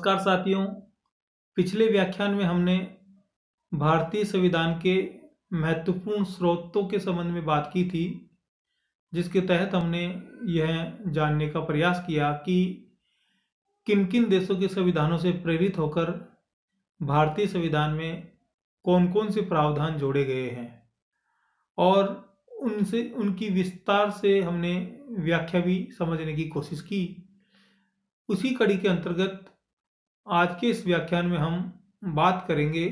नमस्कार साथियों। पिछले व्याख्यान में हमने भारतीय संविधान के महत्वपूर्ण स्रोतों के संबंध में बात की थी, जिसके तहत हमने यह जानने का प्रयास किया कि किन किन देशों के संविधानों से प्रेरित होकर भारतीय संविधान में कौन कौन से प्रावधान जोड़े गए हैं, और उनसे उनकी विस्तार से हमने व्याख्या भी समझने की कोशिश की। उसी कड़ी के अंतर्गत आज के इस व्याख्यान में हम बात करेंगे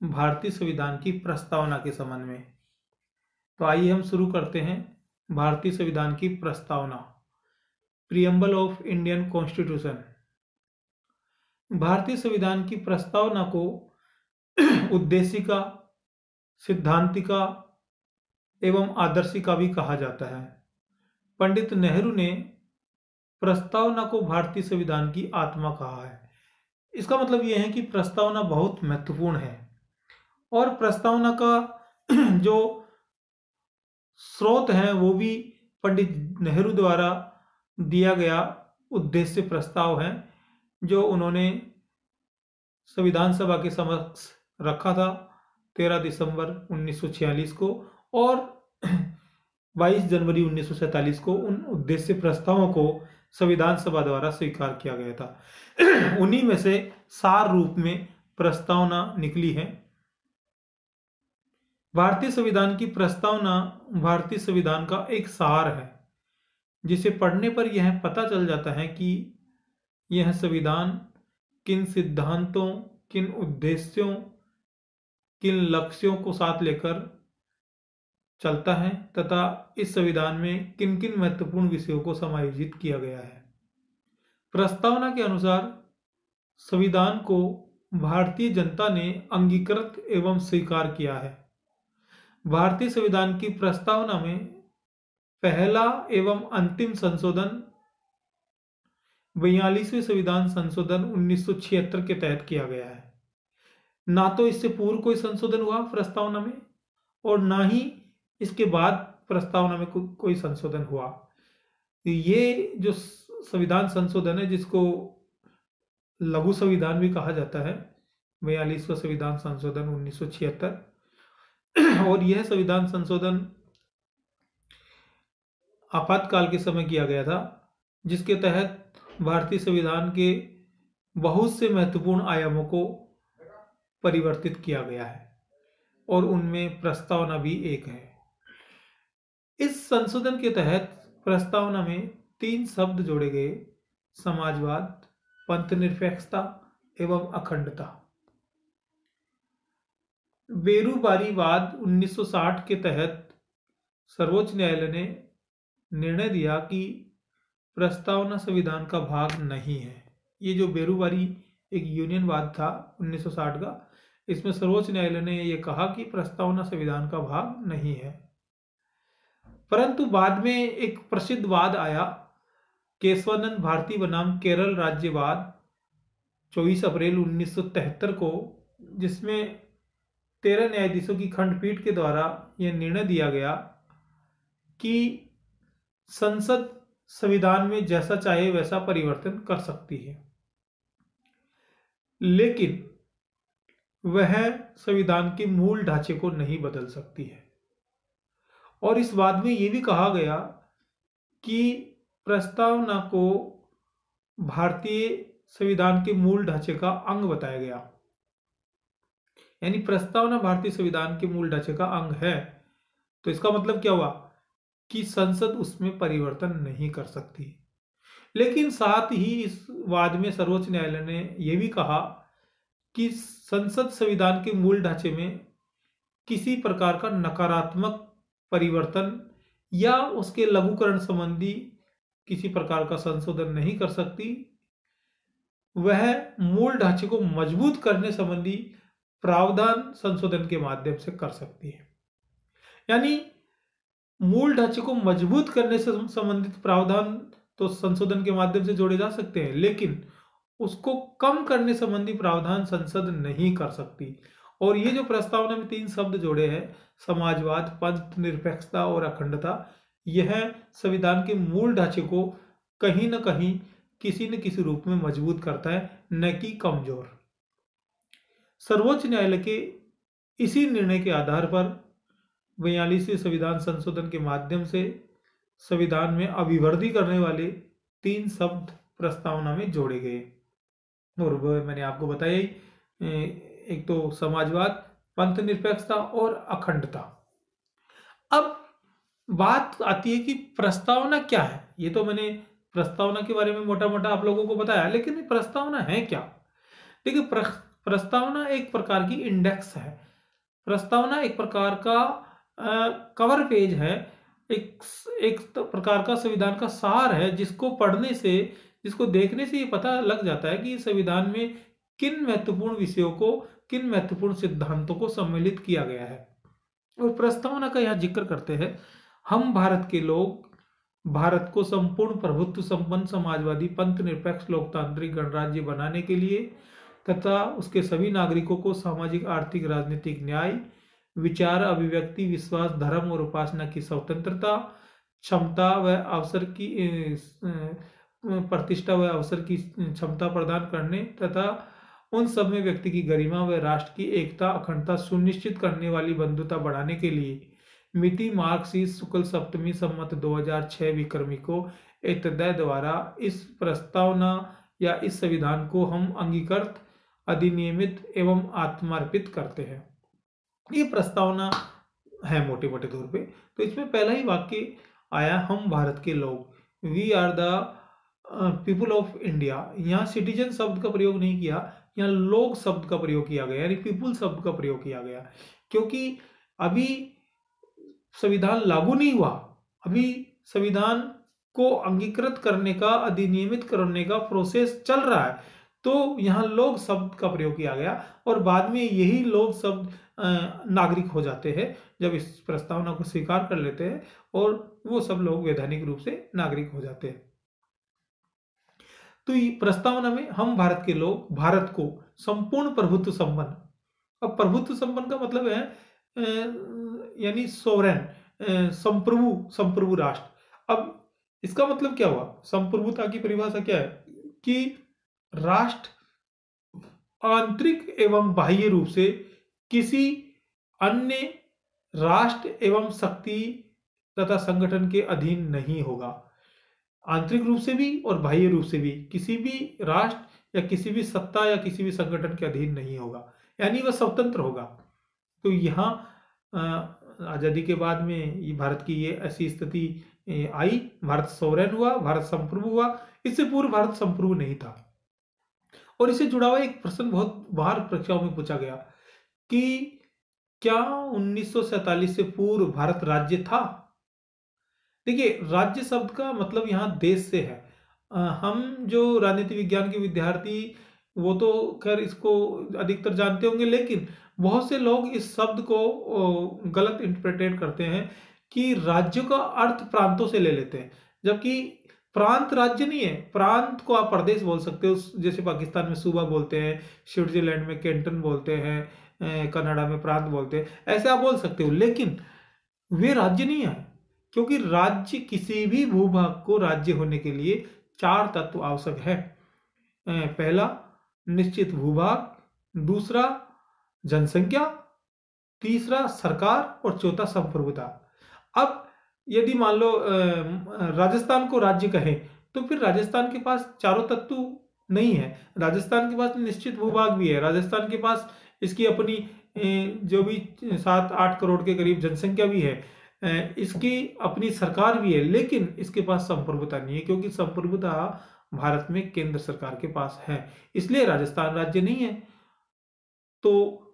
भारतीय संविधान की प्रस्तावना के संबंध में। तो आइए हम शुरू करते हैं। भारतीय संविधान की प्रस्तावना, प्रीएम्बल ऑफ इंडियन कॉन्स्टिट्यूशन। भारतीय संविधान की प्रस्तावना को उद्देशिका, सिद्धांतिका एवं आदर्शिका भी कहा जाता है। पंडित नेहरू ने प्रस्तावना को भारतीय संविधान की आत्मा कहा है। इसका मतलब यह है कि प्रस्तावना बहुत महत्वपूर्ण है, और प्रस्तावना का जो स्रोत है वो भी पंडित नेहरू द्वारा दिया गया उद्देश्य प्रस्ताव है, जो उन्होंने संविधान सभा के समक्ष रखा था 13 दिसंबर 1946 को, और 22 जनवरी 1947 को उन उद्देश्य प्रस्तावों को संविधान सभा द्वारा स्वीकार किया गया था। उन्हीं में से सार रूप में प्रस्तावना निकली है। भारतीय संविधान की प्रस्तावना भारतीय संविधान का एक सार है, जिसे पढ़ने पर यह पता चल जाता है कि यह संविधान किन सिद्धांतों, किन उद्देश्यों, किन लक्ष्यों को साथ लेकर चलता है, तथा इस संविधान में किन किन महत्वपूर्ण विषयों को समायोजित किया गया है। प्रस्तावना के अनुसार संविधान को भारतीय जनता ने अंगीकृत एवं स्वीकार किया है। भारतीय संविधान की प्रस्तावना में पहला एवं अंतिम संशोधन 42वें संविधान संशोधन 1976 के तहत किया गया है। ना तो इससे पूर्व कोई संशोधन हुआ प्रस्तावना में, और ना ही इसके बाद प्रस्तावना में कोई संशोधन हुआ। ये जो संविधान संशोधन है, जिसको लघु संविधान भी कहा जाता है, 42वां संविधान संशोधन 1976, और यह संविधान संशोधन आपातकाल के समय किया गया था, जिसके तहत भारतीय संविधान के बहुत से महत्वपूर्ण आयामों को परिवर्तित किया गया है, और उनमें प्रस्तावना भी एक है। इस संशोधन के तहत प्रस्तावना में 3 शब्द जोड़े गए: समाजवाद, पंथनिरपेक्षता एवं अखंडता। बेरूबारीवाद 1960 के तहत सर्वोच्च न्यायालय ने निर्णय दिया कि प्रस्तावना संविधान का भाग नहीं है। ये जो बेरूबारी एक यूनियनवाद था 1960 का, इसमें सर्वोच्च न्यायालय ने यह कहा कि प्रस्तावना संविधान का भाग नहीं है। परंतु बाद में एक प्रसिद्ध वाद आया, केशवानंद भारती बनाम केरल राज्यवाद, 24 अप्रैल 1973 को, जिसमें 13 न्यायाधीशों की खंडपीठ के द्वारा यह निर्णय दिया गया कि संसद संविधान में जैसा चाहे वैसा परिवर्तन कर सकती है, लेकिन वह संविधान के मूल ढांचे को नहीं बदल सकती है। और इस वाद में यह भी कहा गया कि प्रस्तावना को भारतीय संविधान के मूल ढांचे का अंग बताया गया, यानी प्रस्तावना भारतीय संविधान के मूल ढांचे का अंग है। तो इसका मतलब क्या हुआ कि संसद उसमें परिवर्तन नहीं कर सकती। लेकिन साथ ही इस वाद में सर्वोच्च न्यायालय ने यह भी कहा कि संसद संविधान के मूल ढांचे में किसी प्रकार का नकारात्मक परिवर्तन या उसके लघुकरण संबंधी किसी प्रकार का संशोधन नहीं कर सकती। वह मूल ढांचे को मजबूत करने संबंधी प्रावधान संशोधन के माध्यम से कर सकती है। यानी मूल ढांचे को मजबूत करने से संबंधित प्रावधान तो संशोधन के माध्यम से जोड़े जा सकते हैं, लेकिन उसको कम करने संबंधी प्रावधान संसद नहीं कर सकती। और ये जो प्रस्तावना में 3 शब्द जोड़े हैं, समाजवाद, पंथ निरपेक्षता और अखंडता, यह संविधान के मूल ढांचे को कहीं न कहीं किसी न किसी रूप में मजबूत करता है, न कि कमजोर। सर्वोच्च न्यायालय के इसी निर्णय के आधार पर 42वें संविधान संशोधन के माध्यम से संविधान में अभिवृद्धि करने वाले 3 शब्द प्रस्तावना में जोड़े गए। और वह मैंने आपको बताया ही, एक तो समाजवाद, पंथ निरपेक्षता और अखंडता। अब बात आती है कि प्रस्तावना क्या है। ये तो मैंने प्रस्तावना के बारे में मोटा मोटा आप लोगों को बताया, लेकिन प्रस्तावना है क्या? देखिए, प्रस्तावना एक प्रकार की इंडेक्स है। प्रस्तावना एक प्रकार का कवर पेज है, एक प्रकार का संविधान का सार है, जिसको पढ़ने से, जिसको देखने से ये पता लग जाता है कि संविधान में किन महत्वपूर्ण विषयों को, किन महत्वपूर्ण सिद्धांतों को सम्मिलित किया गया है। और प्रस्तावना का यहाँ जिक्र करते हैं, हम भारत के लोग भारत को संपूर्ण प्रभुत्व संपन्न समाजवादी पंथ निरपेक्ष लोकतांत्रिक गणराज्य बनाने के लिए तथा उसके सभी नागरिकों को सामाजिक आर्थिक राजनीतिक न्याय, विचार अभिव्यक्ति विश्वास धर्म और उपासना की स्वतंत्रता, क्षमता व अवसर की प्रतिष्ठा व अवसर की क्षमता प्रदान करने तथा उन सब में व्यक्ति की गरिमा व राष्ट्र की एकता अखंडता सुनिश्चित करने वाली बंधुता बढ़ाने के लिए मिति मार्क्सिस्ट शुक्ल सप्तमी सम्मत 2006 विक्रमी को एतदय द्वारा इस प्रस्तावना या इस संविधान को हम अंगीकृत, अधिनियमित एवं आत्मार्पित करते हैं। ये प्रस्तावना है मोटे मोटे तौर पे। तो इसमें पहला ही वाक्य आया, हम भारत के लोग, we are the people of India. यहाँ सिटीजन शब्द का प्रयोग नहीं किया, यहाँ लोग शब्द का प्रयोग किया गया, यानी पीपुल शब्द का प्रयोग किया गया, क्योंकि अभी संविधान लागू नहीं हुआ, अभी संविधान को अंगीकृत करने का, अधिनियमित करने का प्रोसेस चल रहा है। तो यहाँ लोग शब्द का प्रयोग किया गया और बाद में यही लोग शब्द नागरिक हो जाते हैं जब इस प्रस्तावना को स्वीकार कर लेते हैं, और वो सब लोग वैधानिक रूप से नागरिक हो जाते हैं। तो ये प्रस्तावना में हम भारत के लोग भारत को संपूर्ण प्रभुत्व संपन्न, अब प्रभुत्व संपन्न का मतलब है यानी सोवरेन, संप्रभु राष्ट्र। अब इसका मतलब क्या हुआ? संप्रभुता की परिभाषा क्या है कि राष्ट्र आंतरिक एवं बाह्य रूप से किसी अन्य राष्ट्र एवं शक्ति तथा संगठन के अधीन नहीं होगा। आंतरिक रूप से भी और बाह्य रूप से भी किसी भी राष्ट्र या किसी भी सत्ता या किसी भी संगठन के अधीन नहीं होगा, यानी वह स्वतंत्र होगा। तो यहाँ आजादी के बाद में ये भारत की ये ऐसी स्थिति आई, भारत सोवरेन हुआ, भारत संप्रभु हुआ। इससे पूर्व भारत संप्रभु नहीं था। और इससे जुड़ा हुआ एक प्रश्न बहुत बार परीक्षाओं में पूछा गया कि क्या 1947 से पूर्व भारत राज्य था? देखिए, राज्य शब्द का मतलब यहाँ देश से है। हम जो राजनीति विज्ञान के विद्यार्थी, वो तो खैर इसको अधिकतर जानते होंगे, लेकिन बहुत से लोग इस शब्द को गलत इंटरप्रेट करते हैं कि राज्यों का अर्थ प्रांतों से ले लेते हैं, जबकि प्रांत राज्य नहीं है। प्रांत को आप प्रदेश बोल सकते हो, जैसे पाकिस्तान में सूबा बोलते हैं, स्विट्जरलैंड में कैंटन बोलते हैं, कनाडा में प्रांत बोलते हैं, ऐसे आप बोल सकते हो, लेकिन वे राज्य नहीं है। क्योंकि राज्य, किसी भी भूभाग को राज्य होने के लिए 4 तत्व आवश्यक है। पहला निश्चित भूभाग, दूसरा जनसंख्या, तीसरा सरकार और चौथा संप्रभुता। अब यदि मान लो राजस्थान को राज्य कहें, तो फिर राजस्थान के पास चारों तत्व नहीं है। राजस्थान के पास निश्चित भूभाग भी है, राजस्थान के पास इसकी अपनी जो भी 7-8 करोड़ के करीब जनसंख्या भी है, इसकी अपनी सरकार भी है, लेकिन इसके पास संप्रभुता नहीं है, क्योंकि संप्रभुता भारत में केंद्र सरकार के पास है, इसलिए राजस्थान राज्य नहीं है। तो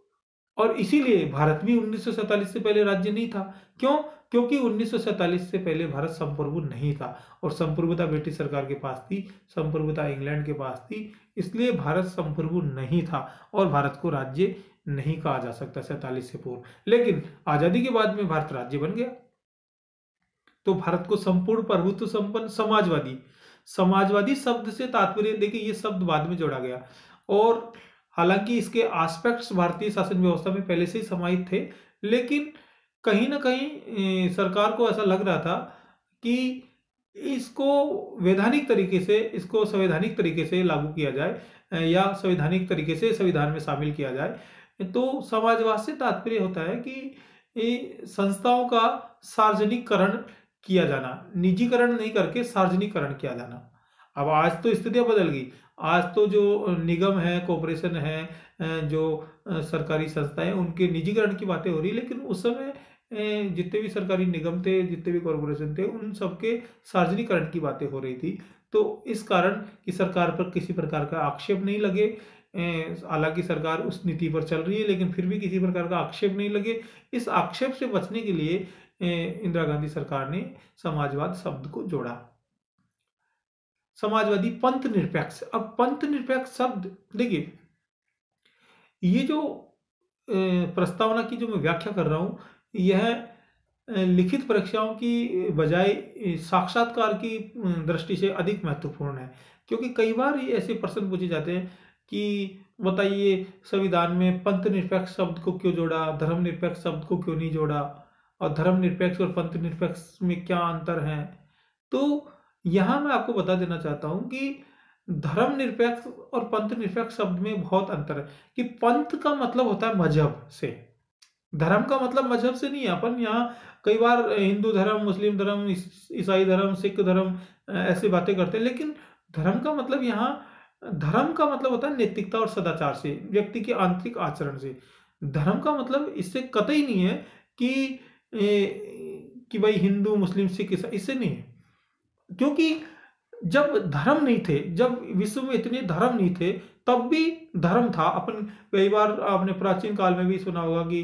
और इसीलिए भारत भी 1947 से पहले राज्य नहीं था। क्यों? क्योंकि 1947 से पहले भारत संप्रभु नहीं था, और संप्रभुता ब्रिटिश सरकार के पास थी, संप्रभुता इंग्लैंड के पास थी, इसलिए भारत संप्रभु नहीं था और भारत को राज्य नहीं कहा जा सकता 47 से पूर्व। लेकिन आजादी के बाद में भारत राज्य बन गया। तो भारत को संपूर्ण प्रभुत्व संपन्न समाजवादी शब्द से तात्पर्य, देखिए ये शब्द बाद में जोड़ा गया, और हालांकि इसके एस्पेक्ट्स भारतीय शासन व्यवस्था में पहले से ही समाहित थे, लेकिन कहीं ना कहीं सरकार को ऐसा लग रहा था कि इसको वैधानिक तरीके से, इसको संवैधानिक तरीके से लागू किया जाए या संवैधानिक तरीके से संविधान में शामिल किया जाए। तो समाजवाद से तात्पर्य होता है कि संस्थाओं का सार्वजनिकरण किया जाना, निजीकरण नहीं करके सार्वजनिकरण किया जाना। अब आज तो स्थितियां बदल गई। आज तो जो निगम है, कॉरपोरेशन है, जो सरकारी संस्थाएं, उनके निजीकरण की बातें हो रही, लेकिन उस समय जितने भी सरकारी निगम थे, जितने भी कॉरपोरेशन थे, उन सबके सार्वजनिकरण की बातें हो रही थी। तो इस कारण कि सरकार पर किसी प्रकार का आक्षेप नहीं लगे, हालांकि सरकार उस नीति पर चल रही है, लेकिन फिर भी किसी प्रकार का आक्षेप नहीं लगे, इस आक्षेप से बचने के लिए इंदिरा गांधी सरकार ने समाजवाद शब्द को जोड़ा। समाजवादी पंथ निरपेक्ष। अब पंथ निरपेक्ष शब्द देखिए, ये जो प्रस्तावना की जो मैं व्याख्या कर रहा हूं, यह लिखित परीक्षाओं की बजाय साक्षात्कार की दृष्टि से अधिक महत्वपूर्ण है। क्योंकि कई बार ये ऐसे प्रश्न पूछे जाते हैं कि बताइए संविधान में पंथ निरपेक्ष शब्द को क्यों जोड़ा, धर्म निरपेक्ष शब्द को क्यों नहीं जोड़ा, और धर्म निरपेक्ष और पंथ निरपेक्ष में क्या अंतर है। तो यहाँ मैं आपको बता देना चाहता हूँ कि धर्म निरपेक्ष और पंथ निरपेक्ष शब्द में बहुत अंतर है। कि पंथ का मतलब होता है मजहब से, धर्म का मतलब मजहब से नहीं है। अपन यहाँ कई बार हिंदू धर्म, मुस्लिम धर्म, ईसाई धर्म, सिख धर्म ऐसी बातें करते हैं, लेकिन धर्म का मतलब यहाँ, धर्म का मतलब होता है नैतिकता और सदाचार से, व्यक्ति के आंतरिक आचरण से। धर्म का मतलब इससे कतई नहीं है कि भाई हिंदू, मुस्लिम, सिख, ईसाई, इससे नहीं है। क्योंकि जब धर्म नहीं थे, जब विश्व में इतने धर्म नहीं थे, तब भी धर्म था। अपन कई बार आपने प्राचीन काल में भी सुना होगा कि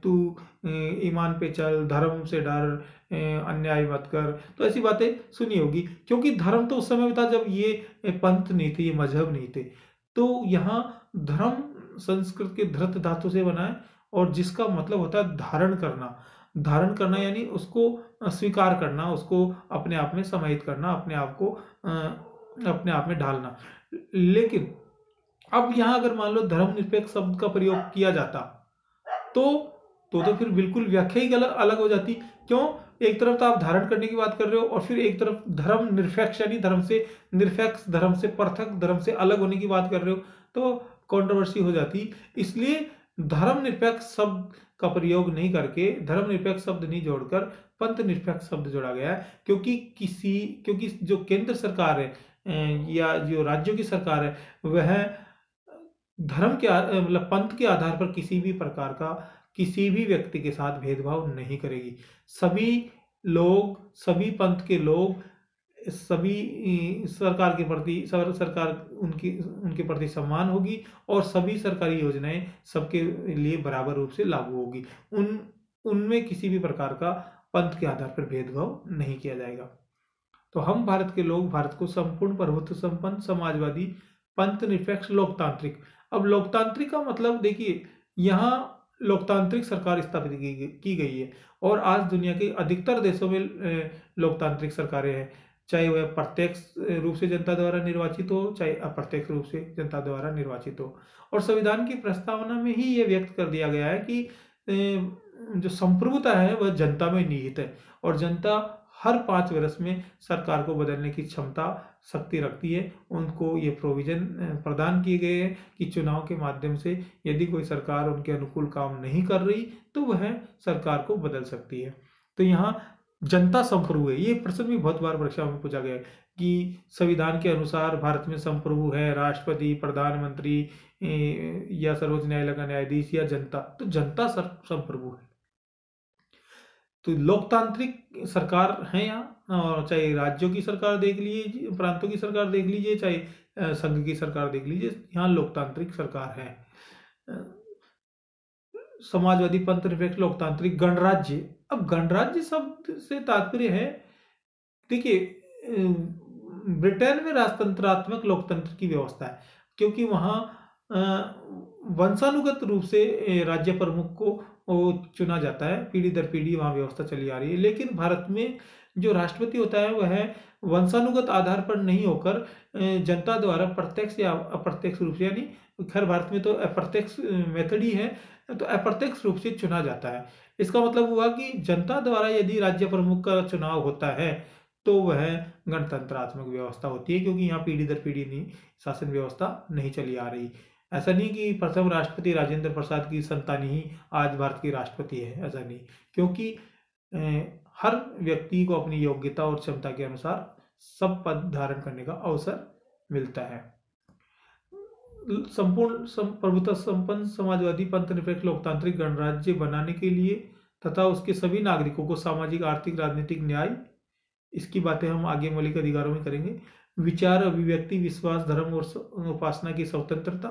तू ईमान पे चल, धर्म से डर, अन्याय मत कर, तो ऐसी बातें सुनी होगी। क्योंकि धर्म तो उस समय था जब ये पंथ नहीं थे, ये मजहब नहीं थे। तो यहाँ धर्म संस्कृत के धृत धातु से बना है, और जिसका मतलब होता है धारण करना। धारण करना यानी उसको स्वीकार करना, उसको अपने आप में समाहित करना, अपने आप को अपने आप में ढालना। लेकिन अब यहां अगर मान लो धर्मनिरपेक्ष शब्द का प्रयोग किया जाता, तो फिर बिल्कुल व्याख्या ही अलग हो जाती। क्यों? एक तरफ तो आप धारण करने की बात कर रहे हो, और फिर एक तरफ धर्म निरपेक्ष यानी धर्म से निरपेक्ष, धर्म से पृथक, धर्म से अलग होने की बात कर रहे हो, तो कंट्रोवर्सी हो जाती। इसलिए धर्म निरपेक्ष शब्द का प्रयोग नहीं करके, धर्म निरपेक्ष शब्द नहीं जोड़कर पंथ निरपेक्ष शब्द जोड़ा गया है। क्योंकि जो केंद्र सरकार है या जो राज्यों की सरकार है, वह धर्म के मतलब पंथ के आधार पर किसी भी प्रकार का किसी भी व्यक्ति के साथ भेदभाव नहीं करेगी। सभी लोग, सभी पंथ के लोग, सभी सरकार के प्रति, सरकार उनके प्रति सम्मान होगी, और सभी सरकारी योजनाएं सबके लिए बराबर रूप से लागू होगी। उनमें किसी भी प्रकार का पंथ के आधार पर भेदभाव नहीं किया जाएगा। तो हम भारत के लोग भारत को संपूर्ण प्रभुत्व संपन्न, समाजवादी, पंथ निरपेक्ष, लोकतांत्रिक। अब लोकतांत्रिक का मतलब देखिए, यहाँ लोकतांत्रिक सरकार स्थापित की गई है, और आज दुनिया के अधिकतर देशों में लोकतांत्रिक सरकारें हैं, चाहे वह प्रत्यक्ष रूप से जनता द्वारा निर्वाचित हो, चाहे अप्रत्यक्ष रूप से जनता द्वारा निर्वाचित हो। और संविधान की प्रस्तावना में ही ये व्यक्त कर दिया गया है कि जो संप्रभुता है वह जनता में निहित है, और जनता हर 5 वर्ष में सरकार को बदलने की क्षमता, शक्ति रखती है। उनको ये प्रोविजन प्रदान किए गए हैं कि चुनाव के माध्यम से यदि कोई सरकार उनके अनुकूल काम नहीं कर रही, तो वह सरकार को बदल सकती है। तो यहाँ जनता संप्रभु है। ये प्रश्न भी बहुत बार परीक्षा में पूछा गया है कि संविधान के अनुसार भारत में संप्रभु है राष्ट्रपति, प्रधानमंत्री या सर्वोच्च न्यायालय का न्यायाधीश, या जनता। तो जनता संप्रभु है। तो लोकतांत्रिक सरकार है यहाँ, और चाहे राज्यों की सरकार देख लीजिए, प्रांतों की सरकार देख लीजिए, चाहे संघ की सरकार देख लीजिए, यहाँ लोकतांत्रिक सरकार है। समाजवादी, पंथ निरपेक्ष, लोकतांत्रिक, गणराज्य। अब गणराज्य शब्द से तात्पर्य है, देखिए ब्रिटेन में राजतंत्रात्मक लोकतंत्र की व्यवस्था है, क्योंकि वहाँ वंशानुगत रूप से राज्य प्रमुख को चुना जाता है, पीढ़ी दर पीढ़ी वहाँ व्यवस्था चली आ रही है। लेकिन भारत में जो राष्ट्रपति होता है वह वंशानुगत आधार पर नहीं होकर जनता द्वारा प्रत्यक्ष या अप्रत्यक्ष रूप से, यानी खैर भारत में तो अप्रत्यक्ष मेथड ही है, तो अप्रत्यक्ष रूप से चुना जाता है। इसका मतलब हुआ कि जनता द्वारा यदि राज्य प्रमुख का चुनाव होता है, तो वह गणतंत्रात्मक व्यवस्था होती है, क्योंकि यहाँ पीढ़ी दर पीढ़ी नहीं शासन व्यवस्था नहीं चली आ रही। ऐसा नहीं कि प्रथम राष्ट्रपति राजेंद्र प्रसाद की संतान ही आज भारत के राष्ट्रपति है, ऐसा नहीं, क्योंकि हर व्यक्ति को अपनी योग्यता और क्षमता के अनुसार सब पद धारण करने का अवसर मिलता है। संपूर्ण प्रभुत्व संपन्न समाजवादी पंथनिरपेक्ष लोकतांत्रिक गणराज्य बनाने के लिए तथा उसके सभी नागरिकों को सामाजिक आर्थिक राजनीतिक न्याय, इसकी बातें हम आगे मौलिक अधिकारों में करेंगे, विचार अभिव्यक्ति विश्वास धर्म और उपासना की स्वतंत्रता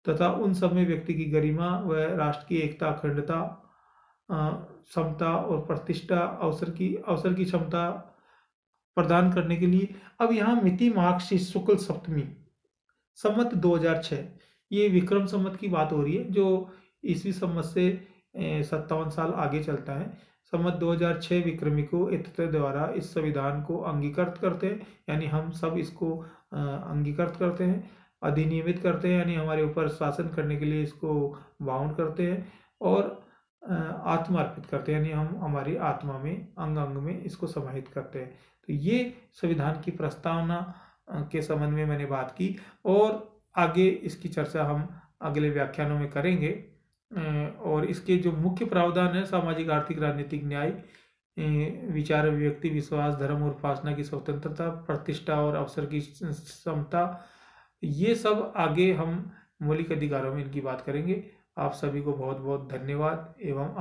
तथा उन सब में व्यक्ति की गरिमा व राष्ट्र की एकता अखंडता समता और प्रतिष्ठा अवसर की क्षमता प्रदान करने के लिए। अब यहाँ मिति मार्गशीर्ष शुक्ल सप्तमी संवत 2006, ये विक्रम संवत की बात हो रही है, जो ईस्वी संवत से 57 साल आगे चलता है। संवत 2006 विक्रमी को इत्ते द्वारा इस संविधान को अंगीकृत करते हैं, यानी हम सब इसको अंगीकृत करते हैं, अधिनियमित करते हैं, यानी हमारे ऊपर शासन करने के लिए इसको बाउंड करते हैं और आत्मा अर्पित करते हैं, यानी हम हमारी आत्मा में अंग अंग में इसको समाहित करते हैं। तो ये संविधान की प्रस्तावना के संबंध में मैंने बात की और आगे इसकी चर्चा हम अगले व्याख्यानों में करेंगे। और इसके जो मुख्य प्रावधान है सामाजिक आर्थिक राजनीतिक न्याय, विचार अभिव्यक्ति विश्वास धर्म और उपासना की स्वतंत्रता प्रतिष्ठा और अवसर की समता, ये सब आगे हम मौलिक अधिकारों में इनकी बात करेंगे। आप सभी को बहुत बहुत धन्यवाद एवं